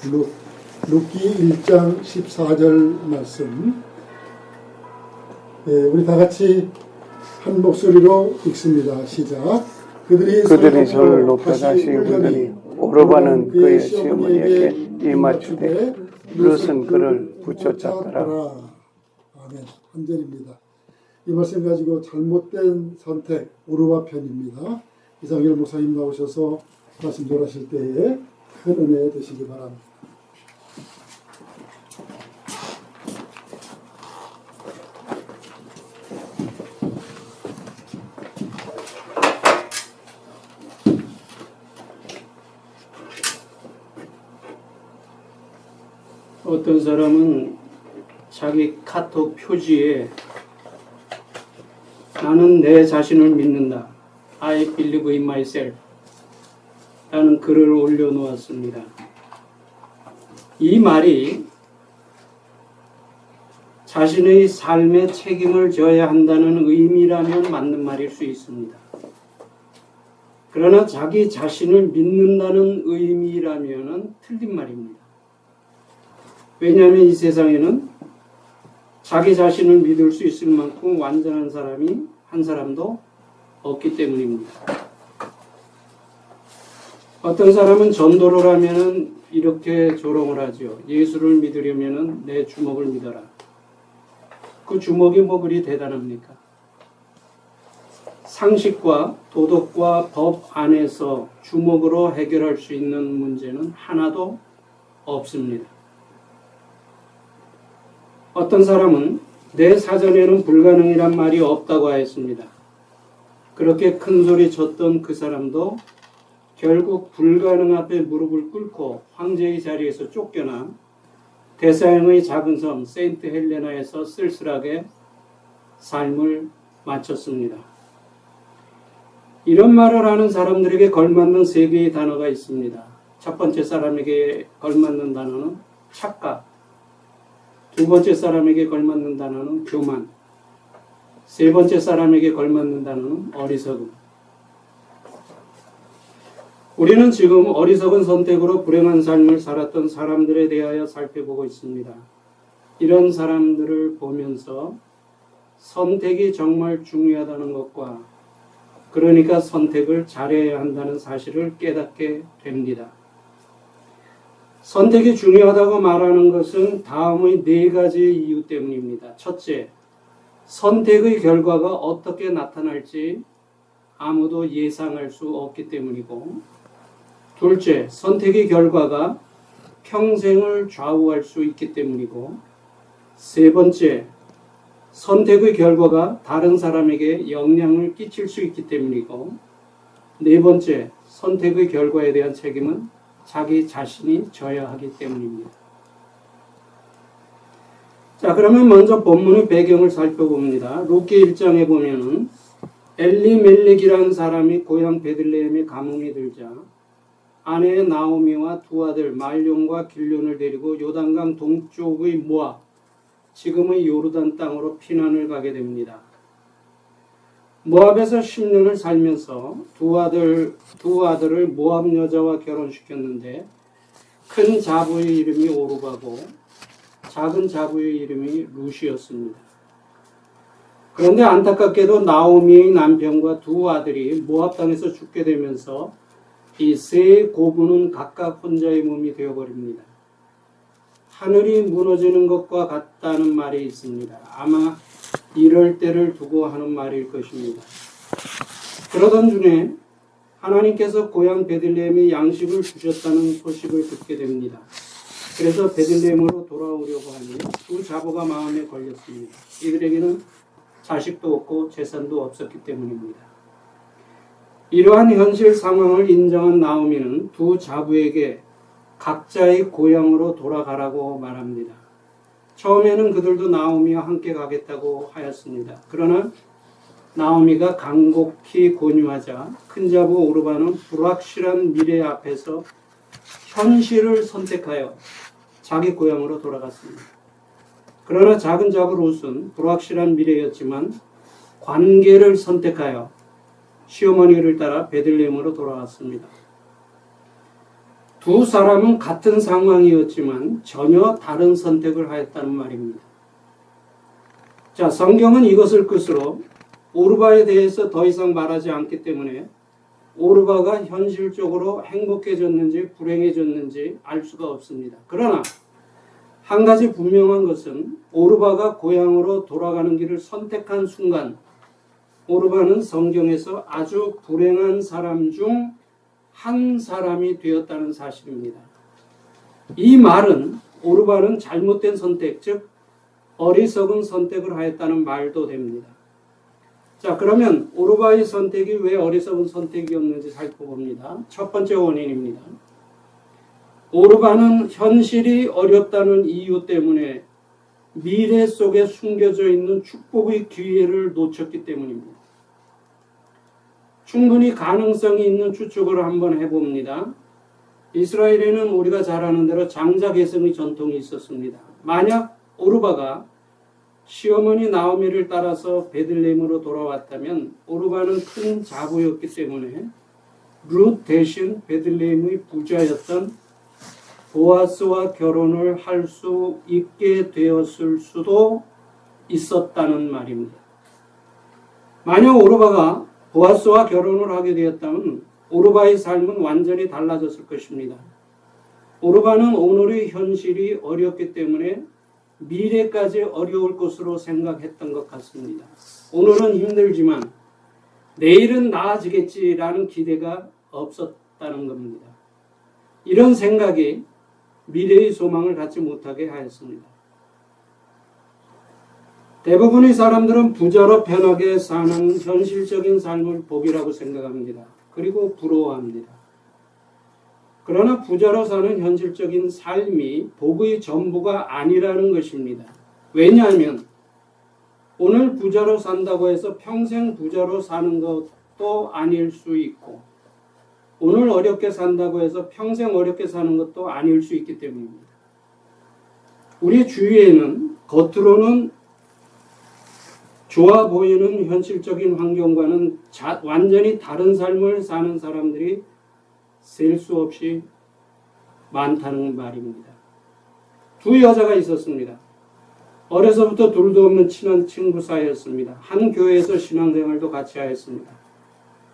룻기 1장 14절 말씀. 우리 다 같이 한 목소리로 읽습니다. 시작. 그들이 손을 높여 다시 울더니 오르바는 그의 시어머니에게 입맞추되 룻은 그를 붙여잡더라. 아멘. 한 절입니다. 이 말씀 가지고 잘못된 선택 오르바 편입니다. 이상일 목사님 나오셔서 말씀 전하실 때에 큰 은혜 되시기 바랍니다. 어떤 사람은 자기 카톡 표지에 나는 내 자신을 믿는다. I believe in myself 라는 글을 올려놓았습니다. 이 말이 자신의 삶에 책임을 져야 한다는 의미라면 맞는 말일 수 있습니다. 그러나 자기 자신을 믿는다는 의미라면 틀린 말입니다. 왜냐하면 이 세상에는 자기 자신을 믿을 수 있을 만큼 완전한 사람이 한 사람도 없기 때문입니다. 어떤 사람은 전도를 하면은 이렇게 조롱을 하죠. 예수를 믿으려면은 내 주먹을 믿어라. 그 주먹이 뭐 그리 대단합니까? 상식과 도덕과 법 안에서 주먹으로 해결할 수 있는 문제는 하나도 없습니다. 어떤 사람은 내 사전에는 불가능이란 말이 없다고 하였습니다. 그렇게 큰 소리 쳤던 그 사람도 결국 불가능 앞에 무릎을 꿇고 황제의 자리에서 쫓겨나 대서양의 작은 섬 세인트 헬레나에서 쓸쓸하게 삶을 마쳤습니다. 이런 말을 하는 사람들에게 걸맞는 세 개의 단어가 있습니다. 첫 번째 사람에게 걸맞는 단어는 착각, 두 번째 사람에게 걸맞는 단어는 교만, 세 번째 사람에게 걸맞는 단어는 어리석음. 우리는 지금 어리석은 선택으로 불행한 삶을 살았던 사람들에 대하여 살펴보고 있습니다. 이런 사람들을 보면서 선택이 정말 중요하다는 것과 그러니까 선택을 잘해야 한다는 사실을 깨닫게 됩니다. 선택이 중요하다고 말하는 것은 다음의 네 가지 이유 때문입니다. 첫째, 선택의 결과가 어떻게 나타날지 아무도 예상할 수 없기 때문이고, 둘째, 선택의 결과가 평생을 좌우할 수 있기 때문이고, 세 번째, 선택의 결과가 다른 사람에게 영향을 끼칠 수 있기 때문이고, 네 번째, 선택의 결과에 대한 책임은 자기 자신이 져야 하기 때문입니다. 자, 그러면 먼저 본문의 배경을 살펴봅니다. 룻기 1장에 보면은 엘리멜렉이라는 사람이 고향 베들레헴에 가뭄이 들자 아내 나오미와 두 아들 말론과 길론을 데리고 요단강 동쪽의 모압, 지금의 요르단 땅으로 피난을 가게 됩니다. 모압에서 10년을 살면서 두 아들을 모압 여자와 결혼시켰는데 큰 자부의 이름이 오르바고 작은 자부의 이름이 룻이었습니다. 그런데 안타깝게도 나오미의 남편과 두 아들이 모압 땅에서 죽게 되면서 이 세 고부는 각각 혼자의 몸이 되어버립니다. 하늘이 무너지는 것과 같다는 말이 있습니다. 아마 이럴 때를 두고 하는 말일 것입니다. 그러던 중에 하나님께서 고향 베들레헴에 양식을 주셨다는 소식을 듣게 됩니다. 그래서 베들레헴으로 돌아오려고 하니 두 자부가 마음에 걸렸습니다. 이들에게는 자식도 없고 재산도 없었기 때문입니다. 이러한 현실 상황을 인정한 나오미는 두 자부에게 각자의 고향으로 돌아가라고 말합니다. 처음에는 그들도 나오미와 함께 가겠다고 하였습니다. 그러나 나오미가 간곡히 권유하자 큰 자부 오르바는 불확실한 미래 앞에서 현실을 선택하여 자기 고향으로 돌아갔습니다. 그러나 작은 자부 룻은 불확실한 미래였지만 관계를 선택하여 시어머니를 따라 베들레헴으로 돌아갔습니다. 두 사람은 같은 상황이었지만 전혀 다른 선택을 하였다는 말입니다. 자, 성경은 이것을 끝으로 오르바에 대해서 더 이상 말하지 않기 때문에 오르바가 현실적으로 행복해졌는지 불행해졌는지 알 수가 없습니다. 그러나 한 가지 분명한 것은 오르바가 고향으로 돌아가는 길을 선택한 순간 오르바는 성경에서 아주 불행한 사람 중 한 사람이 되었다는 사실입니다. 이 말은 오르바는 잘못된 선택, 즉 어리석은 선택을 하였다는 말도 됩니다. 자, 그러면 오르바의 선택이 왜 어리석은 선택이었는지 살펴봅니다. 첫 번째 원인입니다. 오르바는 현실이 어렵다는 이유 때문에 미래 속에 숨겨져 있는 축복의 기회를 놓쳤기 때문입니다. 충분히 가능성이 있는 추측을 한번 해봅니다. 이스라엘에는 우리가 잘 아는 대로 장자 계승의 전통이 있었습니다. 만약 오르바가 시어머니 나오미를 따라서 베들레헴으로 돌아왔다면 오르바는 큰 자부였기 때문에 룻 대신 베들레헴의 부자였던 보아스와 결혼을 할 수 있게 되었을 수도 있었다는 말입니다. 만약 오르바가 보아스와 결혼을 하게 되었다면 오르바의 삶은 완전히 달라졌을 것입니다. 오르바는 오늘의 현실이 어렵기 때문에 미래까지 어려울 것으로 생각했던 것 같습니다. 오늘은 힘들지만 내일은 나아지겠지라는 기대가 없었다는 겁니다. 이런 생각이 미래의 소망을 갖지 못하게 하였습니다. 대부분의 사람들은 부자로 편하게 사는 현실적인 삶을 복이라고 생각합니다. 그리고 부러워합니다. 그러나 부자로 사는 현실적인 삶이 복의 전부가 아니라는 것입니다. 왜냐하면 오늘 부자로 산다고 해서 평생 부자로 사는 것도 아닐 수 있고 오늘 어렵게 산다고 해서 평생 어렵게 사는 것도 아닐 수 있기 때문입니다. 우리 주위에는 겉으로는 좋아 보이는 현실적인 환경과는 완전히 다른 삶을 사는 사람들이 셀 수 없이 많다는 말입니다. 두 여자가 있었습니다. 어려서부터 둘도 없는 친한 친구 사이였습니다. 한 교회에서 신앙생활도 같이 하였습니다.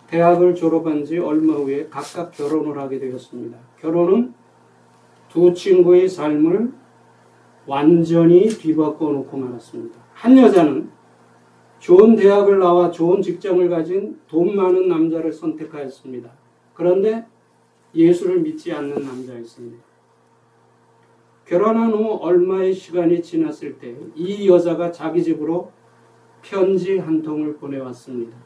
대학을 졸업한 지 얼마 후에 각각 결혼을 하게 되었습니다. 결혼은 두 친구의 삶을 완전히 뒤바꿔 놓고 말았습니다. 한 여자는 좋은 대학을 나와 좋은 직장을 가진 돈 많은 남자를 선택하였습니다. 그런데 예수를 믿지 않는 남자였습니다. 결혼한 후 얼마의 시간이 지났을 때 이 여자가 자기 집으로 편지 한 통을 보내왔습니다.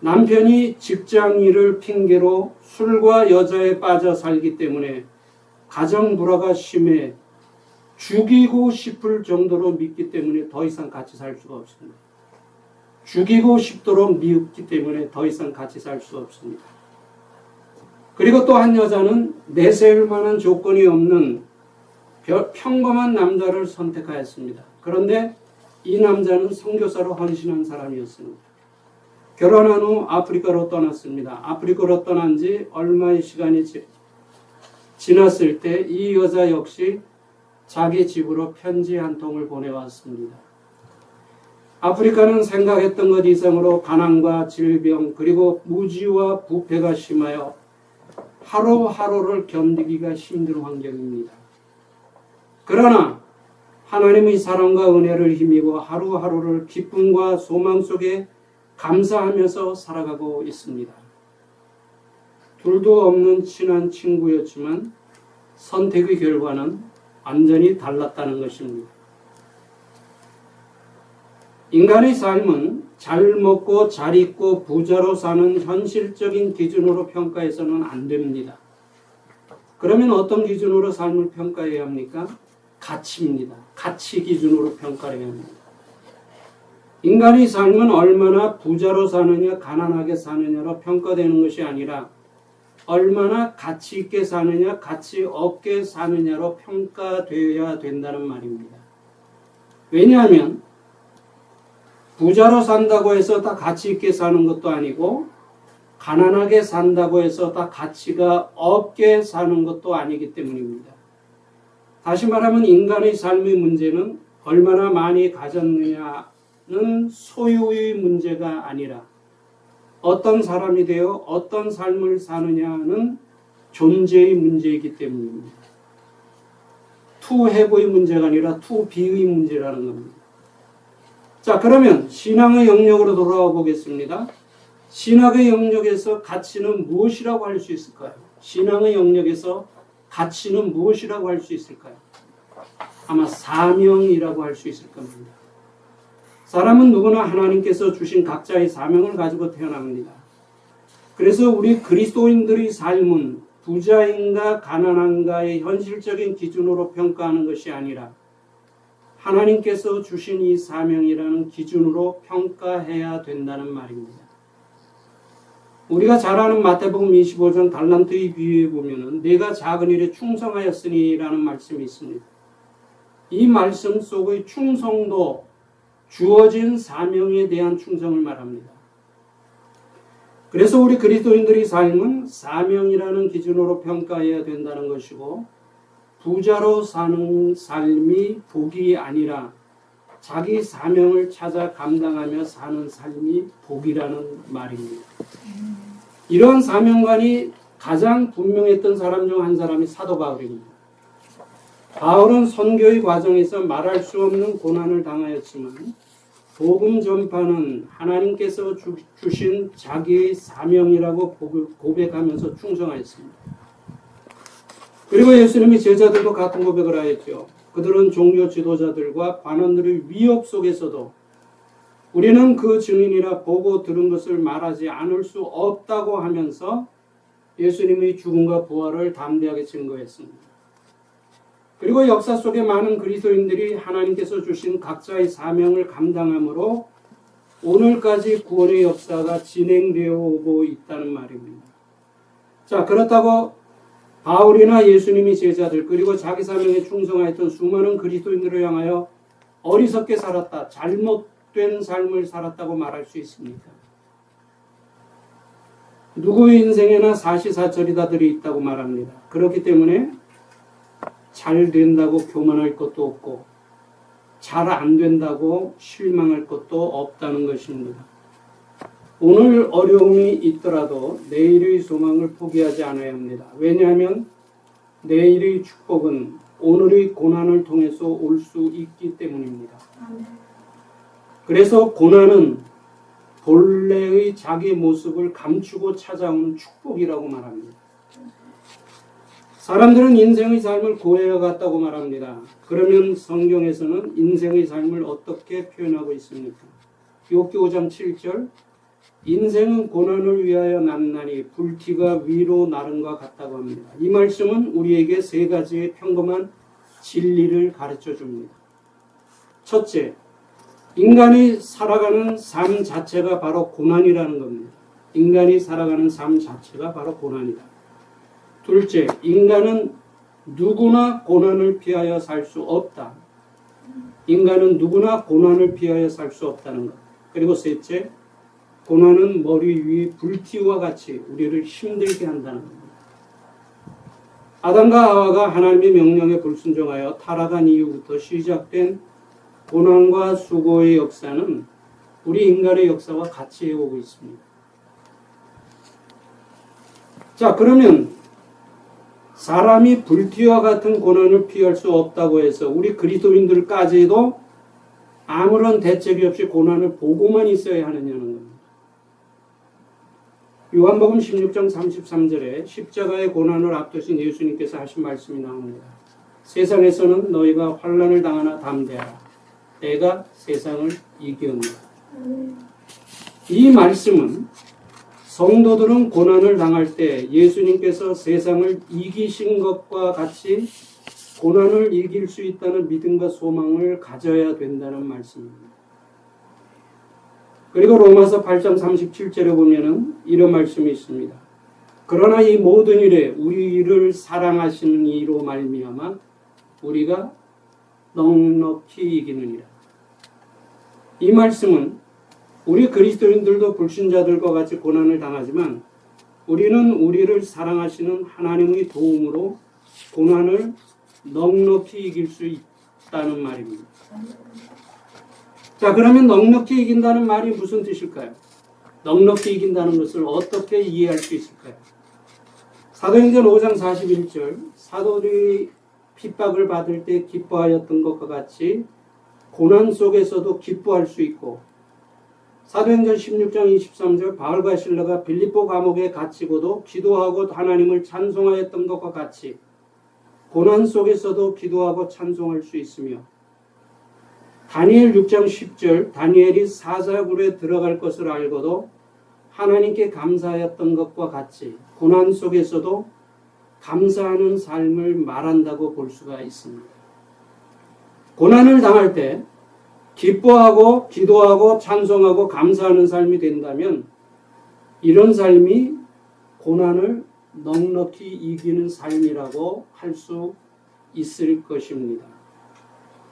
남편이 직장 일을 핑계로 술과 여자에 빠져 살기 때문에 가정 불화가 심해 죽이고 싶을 정도로 믿기 때문에 더 이상 같이 살 수가 없습니다. 죽이고 싶도록 믿기 때문에 더 이상 같이 살 수 없습니다. 그리고 또 한 여자는 내세울 만한 조건이 없는 평범한 남자를 선택하였습니다. 그런데 이 남자는 선교사로 헌신한 사람이었습니다. 결혼한 후 아프리카로 떠났습니다. 아프리카로 떠난 지 얼마의 시간이 지났을 때 이 여자 역시 자기 집으로 편지 한 통을 보내왔습니다. 아프리카는 생각했던 것 이상으로 가난과 질병 그리고 무지와 부패가 심하여 하루하루를 견디기가 힘든 환경입니다. 그러나 하나님의 사랑과 은혜를 힘입어 하루하루를 기쁨과 소망 속에 감사하면서 살아가고 있습니다. 둘도 없는 친한 친구였지만 선택의 결과는 완전히 달랐다는 것입니다. 인간의 삶은 잘 먹고 잘 입고 부자로 사는 현실적인 기준으로 평가해서는 안 됩니다. 그러면 어떤 기준으로 삶을 평가해야 합니까? 가치입니다. 가치 기준으로 평가를 해야 합니다. 인간의 삶은 얼마나 부자로 사느냐 가난하게 사느냐로 평가되는 것이 아니라 얼마나 가치 있게 사느냐 가치 없게 사느냐로 평가되어야 된다는 말입니다. 왜냐하면 부자로 산다고 해서 다 가치 있게 사는 것도 아니고 가난하게 산다고 해서 다 가치가 없게 사는 것도 아니기 때문입니다. 다시 말하면 인간의 삶의 문제는 얼마나 많이 가졌느냐는 소유의 문제가 아니라 어떤 사람이 되어 어떤 삶을 사느냐는 존재의 문제이기 때문입니다. to have의 문제가 아니라 to be의 문제라는 겁니다. 자, 그러면 신앙의 영역으로 돌아와 보겠습니다. 신학의 영역에서 가치는 무엇이라고 할 수 있을까요? 신앙의 영역에서 가치는 무엇이라고 할 수 있을까요? 아마 사명이라고 할 수 있을 겁니다. 사람은 누구나 하나님께서 주신 각자의 사명을 가지고 태어납니다. 그래서 우리 그리스도인들의 삶은 부자인가 가난한가의 현실적인 기준으로 평가하는 것이 아니라 하나님께서 주신 이 사명이라는 기준으로 평가해야 된다는 말입니다. 우리가 잘 아는 마태복음 25장 달란트의 비유에 보면은 내가 작은 일에 충성하였으니라는 말씀이 있습니다. 이 말씀 속의 충성도 주어진 사명에 대한 충성을 말합니다. 그래서 우리 그리스도인들의 삶은 사명이라는 기준으로 평가해야 된다는 것이고 부자로 사는 삶이 복이 아니라 자기 사명을 찾아 감당하며 사는 삶이 복이라는 말입니다. 이러한 사명관이 가장 분명했던 사람 중 한 사람이 사도 바울입니다. 바울은 선교의 과정에서 말할 수 없는 고난을 당하였지만 복음 전파는 하나님께서 주신 자기의 사명이라고 고백하면서 충성하였습니다. 그리고 예수님이 제자들도 같은 고백을 하였죠. 그들은 종교 지도자들과 관원들의 위협 속에서도 우리는 그 증인이라 보고 들은 것을 말하지 않을 수 없다고 하면서 예수님의 죽음과 부활을 담대하게 증거했습니다. 그리고 역사 속에 많은 그리스도인들이 하나님께서 주신 각자의 사명을 감당함으로 오늘까지 구원의 역사가 진행되어 오고 있다는 말입니다. 자, 그렇다고 바울이나 예수님이 제자들 그리고 자기 사명에 충성하였던 수많은 그리스도인들을 향하여 어리석게 살았다, 잘못된 삶을 살았다고 말할 수 있습니까? 누구의 인생에나 사시사철이다들이 있다고 말합니다. 그렇기 때문에 잘 된다고 교만할 것도 없고 잘 안 된다고 실망할 것도 없다는 것입니다. 오늘 어려움이 있더라도 내일의 소망을 포기하지 않아야 합니다. 왜냐하면 내일의 축복은 오늘의 고난을 통해서 올 수 있기 때문입니다. 그래서 고난은 본래의 자기 모습을 감추고 찾아오는 축복이라고 말합니다. 사람들은 인생의 삶을 고해와 같다고 말합니다. 그러면 성경에서는 인생의 삶을 어떻게 표현하고 있습니까? 욥기 5장 7절 인생은 고난을 위하여 났나니 불티가 위로 나른과 같다고 합니다. 이 말씀은 우리에게 세 가지의 평범한 진리를 가르쳐 줍니다. 첫째, 인간이 살아가는 삶 자체가 바로 고난이라는 겁니다. 인간이 살아가는 삶 자체가 바로 고난이다. 둘째, 인간은 누구나 고난을 피하여 살 수 없다. 인간은 누구나 고난을 피하여 살 수 없다는 것. 그리고 셋째, 고난은 머리 위 불티와 같이 우리를 힘들게 한다는 겁니다. 아담과 하와가 하나님의 명령에 불순종하여 타락한 이후부터 시작된 고난과 수고의 역사는 우리 인간의 역사와 같이 해오고 있습니다. 자, 그러면 사람이 불티와 같은 고난을 피할 수 없다고 해서 우리 그리스도인들까지도 아무런 대책이 없이 고난을 보고만 있어야 하느냐는 겁니다. 요한복음 16장 33절에 십자가의 고난을 앞두신 예수님께서 하신 말씀이 나옵니다. 세상에서는 너희가 환난을 당하나 담대하라. 내가 세상을 이기었노라. 이 말씀은 성도들은 고난을 당할 때 예수님께서 세상을 이기신 것과 같이 고난을 이길 수 있다는 믿음과 소망을 가져야 된다는 말씀입니다. 그리고 로마서 8장 37절에 보면은 이런 말씀이 있습니다. 그러나 이 모든 일에 우리를 사랑하시는 이로 말미암아 우리가 넉넉히 이기느니라. 이 말씀은 우리 그리스도인들도 불신자들과 같이 고난을 당하지만 우리는 우리를 사랑하시는 하나님의 도움으로 고난을 넉넉히 이길 수 있다는 말입니다. 자, 그러면 넉넉히 이긴다는 말이 무슨 뜻일까요? 넉넉히 이긴다는 것을 어떻게 이해할 수 있을까요? 사도행전 5장 41절, 사도들이 핍박을 받을 때 기뻐하였던 것과 같이 고난 속에서도 기뻐할 수 있고, 사도행전 16장 23절, 바울과 실라가 빌립보 감옥에 갇히고도 기도하고 하나님을 찬송하였던 것과 같이 고난 속에서도 기도하고 찬송할 수 있으며, 다니엘 6장 10절, 다니엘이 사자굴에 들어갈 것을 알고도 하나님께 감사하였던 것과 같이 고난 속에서도 감사하는 삶을 말한다고 볼 수가 있습니다. 고난을 당할 때 기뻐하고 기도하고 찬송하고 감사하는 삶이 된다면 이런 삶이 고난을 넉넉히 이기는 삶이라고 할 수 있을 것입니다.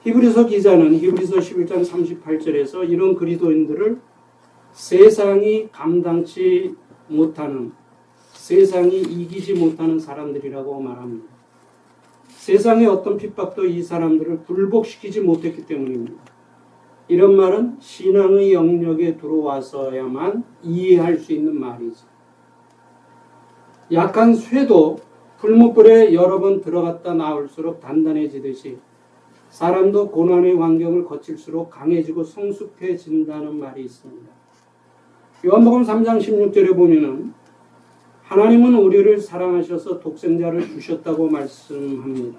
히브리서 기자는 히브리서 11장 38절에서 이런 그리스도인들을 세상이 감당치 못하는, 세상이 이기지 못하는 사람들이라고 말합니다. 세상의 어떤 핍박도 이 사람들을 굴복시키지 못했기 때문입니다. 이런 말은 신앙의 영역에 들어와서야만 이해할 수 있는 말이죠. 약한 쇠도 풀무불에 여러 번 들어갔다 나올수록 단단해지듯이 사람도 고난의 환경을 거칠수록 강해지고 성숙해진다는 말이 있습니다. 요한복음 3장 16절에 보면은 하나님은 우리를 사랑하셔서 독생자를 주셨다고 말씀합니다.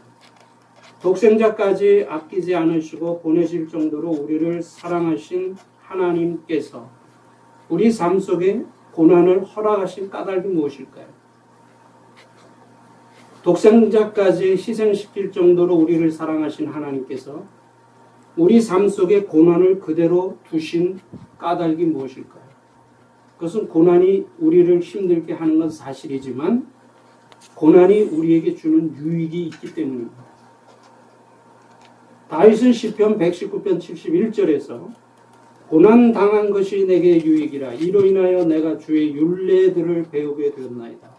독생자까지 아끼지 않으시고 보내실 정도로 우리를 사랑하신 하나님께서 우리 삶 속에 고난을 허락하신 까닭이 무엇일까요? 독생자까지 희생시킬 정도로 우리를 사랑하신 하나님께서 우리 삶 속에 고난을 그대로 두신 까닭이 무엇일까요? 그것은 고난이 우리를 힘들게 하는 건 사실이지만 고난이 우리에게 주는 유익이 있기 때문입니다. 다윗은 시편 119편 71절에서 고난 당한 것이 내게 유익이라 이로 인하여 내가 주의 율례들을 배우게 되었나이다.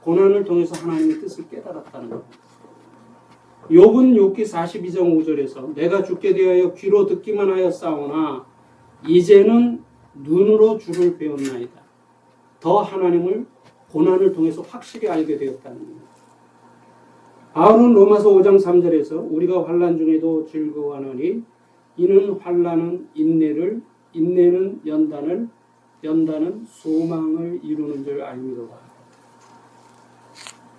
고난을 통해서 하나님의 뜻을 깨달았다는 겁니다. 욥은 욥기 42장 5절에서 내가 주께 대하여 귀로 듣기만 하였사오나 이제는 눈으로 주를 배웠나이다. 더 하나님을 고난을 통해서 확실히 알게 되었다는 겁니다. 바울은 로마서 5장 3절에서 우리가 환난 중에도 즐거워하노니 이는 환난은 인내를, 인내는 연단을, 연단은 소망을 이루는 줄 알미로다.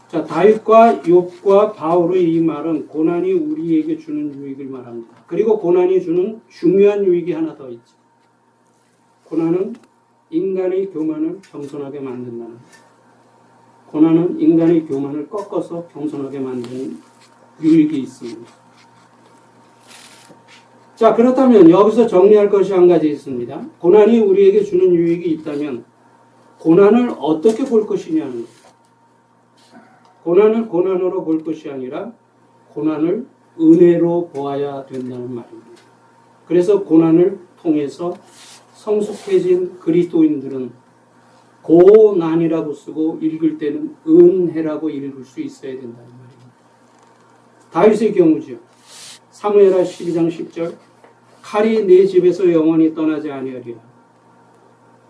자, 다윗과 욥과 바울의 이 말은 고난이 우리에게 주는 유익을 말합니다. 그리고 고난이 주는 중요한 유익이 하나 더 있죠. 고난은 인간의 교만을 겸손하게 만든다는 것. 고난은 인간의 교만을 꺾어서 겸손하게 만드는 유익이 있습니다. 자, 그렇다면 여기서 정리할 것이 한 가지 있습니다. 고난이 우리에게 주는 유익이 있다면 고난을 어떻게 볼 것이냐는 것. 고난을 고난으로 볼 것이 아니라 고난을 은혜로 보아야 된다는 말입니다. 그래서 고난을 통해서 성숙해진 그리스도인들은 고난이라고 쓰고 읽을 때는 은혜라고 읽을 수 있어야 된다는 말입니다. 다윗의 경우죠. 사무엘하 12장 10절 칼이 내 집에서 영원히 떠나지 아니하리라.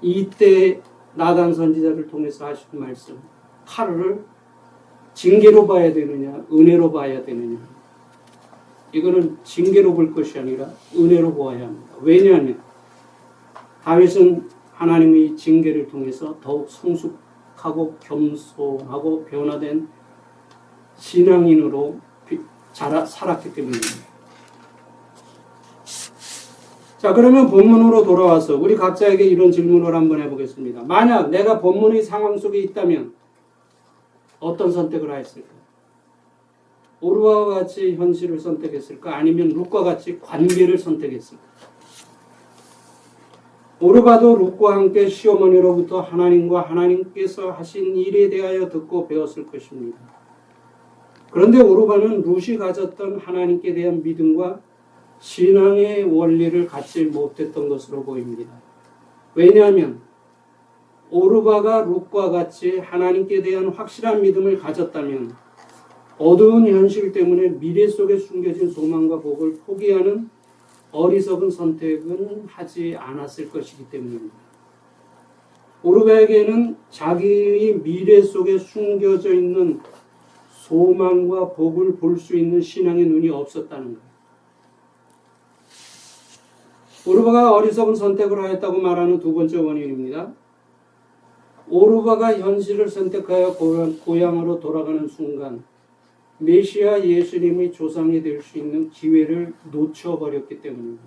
이때 나단 선지자를 통해서 하신 말씀, 칼을 징계로 봐야 되느냐 은혜로 봐야 되느냐, 이거는 징계로 볼 것이 아니라 은혜로 보아야 합니다. 왜냐하면 다윗은 하나님의 징계를 통해서 더욱 성숙하고 겸손하고 변화된 신앙인으로 살았기 때문입니다. 자, 그러면 본문으로 돌아와서 우리 각자에게 이런 질문을 한번 해보겠습니다. 만약 내가 본문의 상황 속에 있다면 어떤 선택을 하였을까? 오르바와 같이 현실을 선택했을까? 아니면 룻과 같이 관계를 선택했을까? 오르바도 룻과 함께 시어머니로부터 하나님과 하나님께서 하신 일에 대하여 듣고 배웠을 것입니다. 그런데 오르바는 룻이 가졌던 하나님께 대한 믿음과 신앙의 원리를 갖지 못했던 것으로 보입니다. 왜냐하면 오르바가 룻과 같이 하나님께 대한 확실한 믿음을 가졌다면 어두운 현실 때문에 미래 속에 숨겨진 소망과 복을 포기하는 어리석은 선택은 하지 않았을 것이기 때문입니다. 오르바에게는 자기의 미래 속에 숨겨져 있는 소망과 복을 볼 수 있는 신앙의 눈이 없었다는 거예요. 오르바가 어리석은 선택을 하였다고 말하는 두 번째 원인입니다. 오르바가 현실을 선택하여 고향으로 돌아가는 순간 메시아 예수님의 조상이 될 수 있는 기회를 놓쳐버렸기 때문입니다.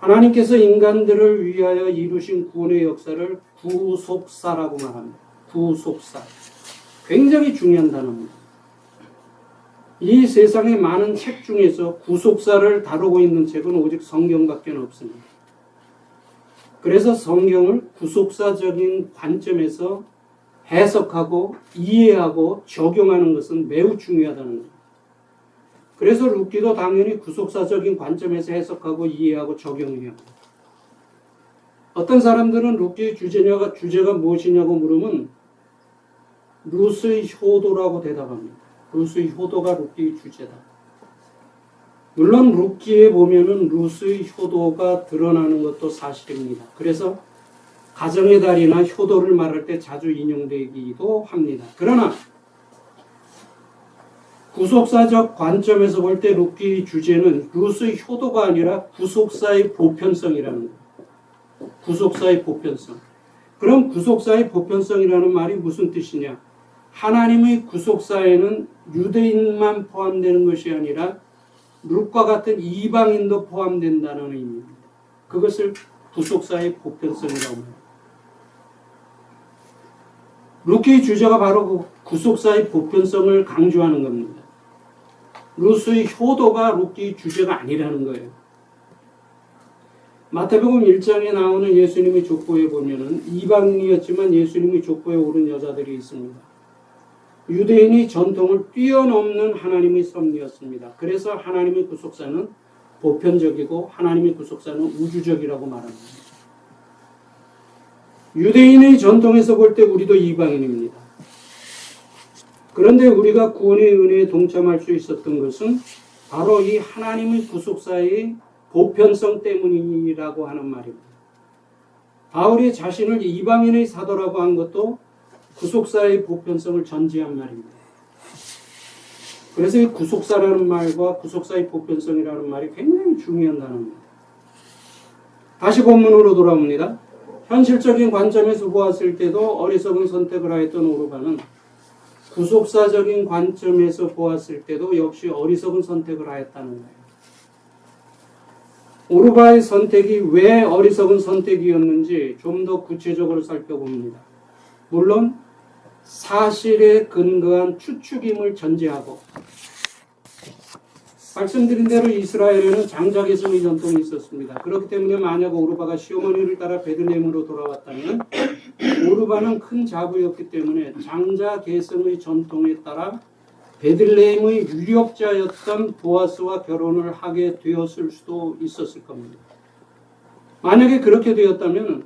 하나님께서 인간들을 위하여 이루신 구원의 역사를 구속사라고 말합니다. 구속사. 굉장히 중요한 단어입니다. 이 세상의 많은 책 중에서 구속사를 다루고 있는 책은 오직 성경밖에 없습니다. 그래서 성경을 구속사적인 관점에서 해석하고 이해하고 적용하는 것은 매우 중요하다는 겁니다. 그래서 룻기도 당연히 구속사적인 관점에서 해석하고 이해하고 적용해야 합니다. 어떤 사람들은 룻기의 주제가 무엇이냐고 물으면 룻의 효도라고 대답합니다. 룻의 효도가 룻기의 주제다. 물론 룻기에 보면은 룻의 효도가 드러나는 것도 사실입니다. 그래서 가정의 달이나 효도를 말할 때 자주 인용되기도 합니다. 그러나 구속사적 관점에서 볼 때 룻기의 주제는 룻의 효도가 아니라 구속사의 보편성이라는 거예요. 구속사의 보편성. 그럼 구속사의 보편성이라는 말이 무슨 뜻이냐? 하나님의 구속사에는 유대인만 포함되는 것이 아니라 룻과 같은 이방인도 포함된다는 의미입니다. 그것을 구속사의 보편성이라고 합니다. 룻기의 주제가 바로 그 구속사의 보편성을 강조하는 겁니다. 룻의 효도가 룻기의 주제가 아니라는 거예요. 마태복음 1장에 나오는 예수님의 족보에 보면은 이방인이었지만 예수님의 족보에 오른 여자들이 있습니다. 유대인의 전통을 뛰어넘는 하나님의 섭리였습니다. 그래서 하나님의 구속사는 보편적이고 하나님의 구속사는 우주적이라고 말합니다. 유대인의 전통에서 볼 때 우리도 이방인입니다. 그런데 우리가 구원의 은혜에 동참할 수 있었던 것은 바로 이 하나님의 구속사의 보편성 때문이라고 하는 말입니다. 바울이 자신을 이방인의 사도라고 한 것도 구속사의 보편성을 전제한 말입니다. 그래서 이 구속사라는 말과 구속사의 보편성이라는 말이 굉장히 중요한 단어입니다. 다시 본문으로 돌아옵니다. 현실적인 관점에서 보았을 때도 어리석은 선택을 하였던 오르바는 구속사적인 관점에서 보았을 때도 역시 어리석은 선택을 하였다는 거예요. 오르바의 선택이 왜 어리석은 선택이었는지 좀 더 구체적으로 살펴봅니다. 물론 사실에 근거한 추측임을 전제하고 말씀드린 대로 이스라엘에는 장자계승의 전통이 있었습니다. 그렇기 때문에 만약 오르바가 시어머니를 따라 베들레헴으로 돌아왔다면 오르바는 큰 자부였기 때문에 장자계승의 전통에 따라 베들레헴의 유력자였던 보아스와 결혼을 하게 되었을 수도 있었을 겁니다. 만약에 그렇게 되었다면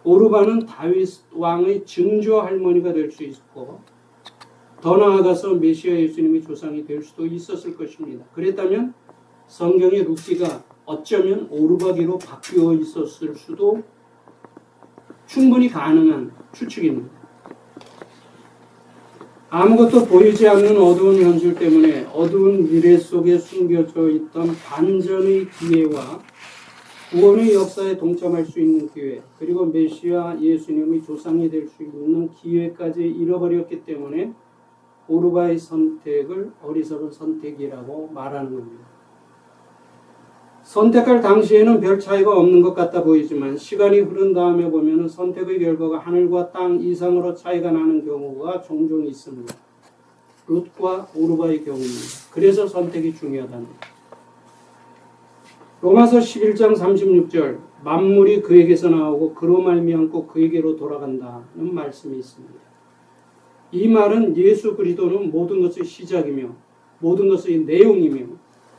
오르바는 다윗 왕의 증조 할머니가 될 수 있고 더 나아가서 메시아 예수님의 조상이 될 수도 있었을 것입니다. 그랬다면 성경의 룻기가 어쩌면 오르바기로 바뀌어 있었을 수도 충분히 가능한 추측입니다. 아무것도 보이지 않는 어두운 현실 때문에 어두운 미래 속에 숨겨져 있던 반전의 기회와 구원의 역사에 동참할 수 있는 기회, 그리고 메시아 예수님의 조상이 될 수 있는 기회까지 잃어버렸기 때문에 오르바의 선택을 어리석은 선택이라고 말하는 겁니다. 선택할 당시에는 별 차이가 없는 것 같아 보이지만 시간이 흐른 다음에 보면 선택의 결과가 하늘과 땅 이상으로 차이가 나는 경우가 종종 있습니다. 룻과 오르바의 경우입니다. 그래서 선택이 중요하다는 겁니다. 로마서 11장 36절 만물이 그에게서 나오고 그로 말미암고 그에게로 돌아간다는 말씀이 있습니다. 이 말은 예수 그리스도는 모든 것의 시작이며 모든 것의 내용이며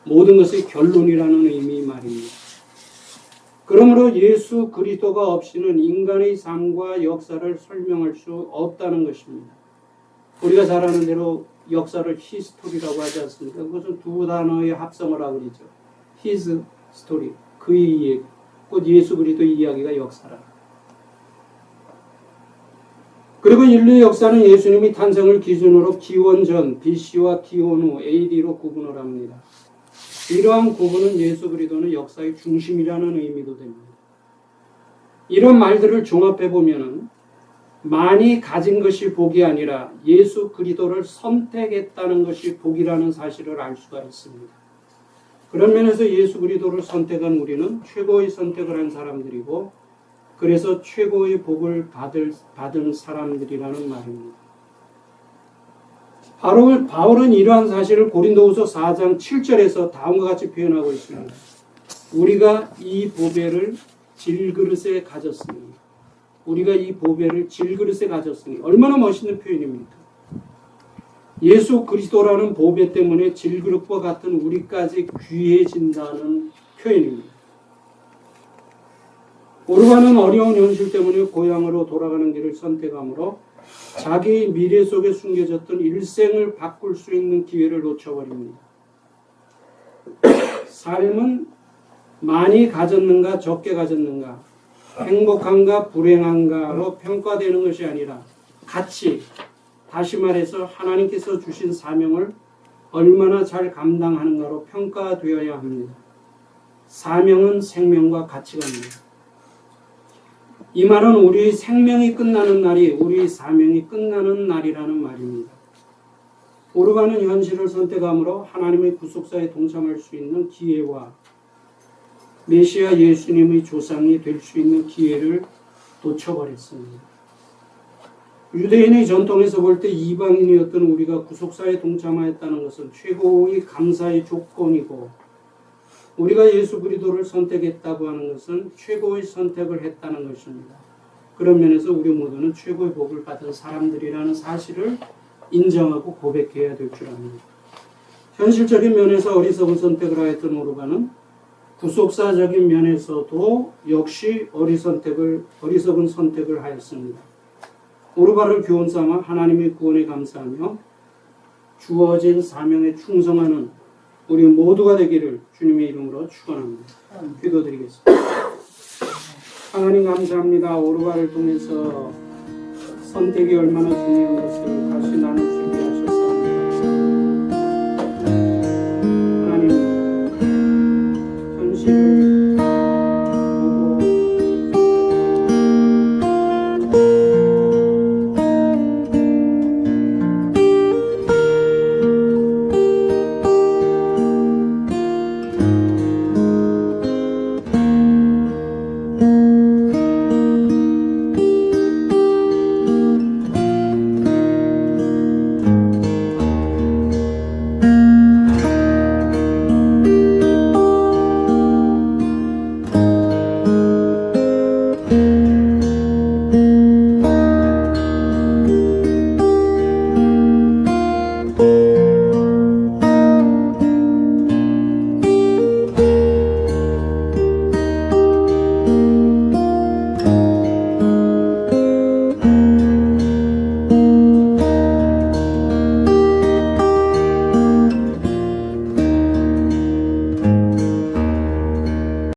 모든 것의 결론이라는 의미의 말입니다. 그러므로 예수 그리스도가 없이는 인간의 삶과 역사를 설명할 수 없다는 것입니다. 우리가 잘 아는 대로 역사를 히스토리라고 하지 않습니까? 그것은 두 단어의 합성을 하고 그러죠. His story, 그의 이야기, 곧 예수 그리스도의 이야기가 역사라. 그리고 인류의 역사는 예수님이 탄생을 기준으로 기원전 BC와 기원후 AD로 구분을 합니다. 이러한 구분은 예수 그리스도는 역사의 중심이라는 의미도 됩니다. 이런 말들을 종합해 보면은 많이 가진 것이 복이 아니라 예수 그리스도를 선택했다는 것이 복이라는 사실을 알 수가 있습니다. 그런 면에서 예수 그리스도를 선택한 우리는 최고의 선택을 한 사람들이고 그래서 최고의 복을 받은 사람들이라는 말입니다. 바울은 이러한 사실을 고린도후서 4장 7절에서 다음과 같이 표현하고 있습니다. 우리가 이 보배를 질그릇에 가졌으니 우리가 이 보배를 질그릇에 가졌으니 얼마나 멋있는 표현입니까? 예수 그리스도라는 보배 때문에 질그릇과 같은 우리까지 귀해진다는 표현입니다. 오르반은 어려운 현실 때문에 고향으로 돌아가는 길을 선택하므로 자기의 미래 속에 숨겨졌던 일생을 바꿀 수 있는 기회를 놓쳐버립니다. 삶은 많이 가졌는가 적게 가졌는가 행복한가 불행한가로 평가되는 것이 아니라 가치, 다시 말해서 하나님께서 주신 사명을 얼마나 잘 감당하는가로 평가되어야 합니다. 사명은 생명과 가치관입니다. 이 말은 우리의 생명이 끝나는 날이 우리의 사명이 끝나는 날이라는 말입니다. 오르가는 현실을 선택함으로 하나님의 구속사에 동참할 수 있는 기회와 메시아 예수님의 조상이 될 수 있는 기회를 놓쳐버렸습니다. 유대인의 전통에서 볼 때 이방인이었던 우리가 구속사에 동참하였다는 것은 최고의 감사의 조건이고 우리가 예수 그리스도를 선택했다고 하는 것은 최고의 선택을 했다는 것입니다. 그런 면에서 우리 모두는 최고의 복을 받은 사람들이라는 사실을 인정하고 고백해야 될 줄 압니다. 현실적인 면에서 어리석은 선택을 하였던 오르가는 구속사적인 면에서도 역시 어리석은 선택을 하였습니다. 오르가를 교훈 삼아 하나님의 구원에 감사하며 주어진 사명에 충성하는 우리 모두가 되기를 주님의 이름으로 축원합니다. 기도드리겠습니다. 하나님 감사합니다. 오르가를 통해서 선택이 얼마나 중요한 것을 다시 나눌 수 있게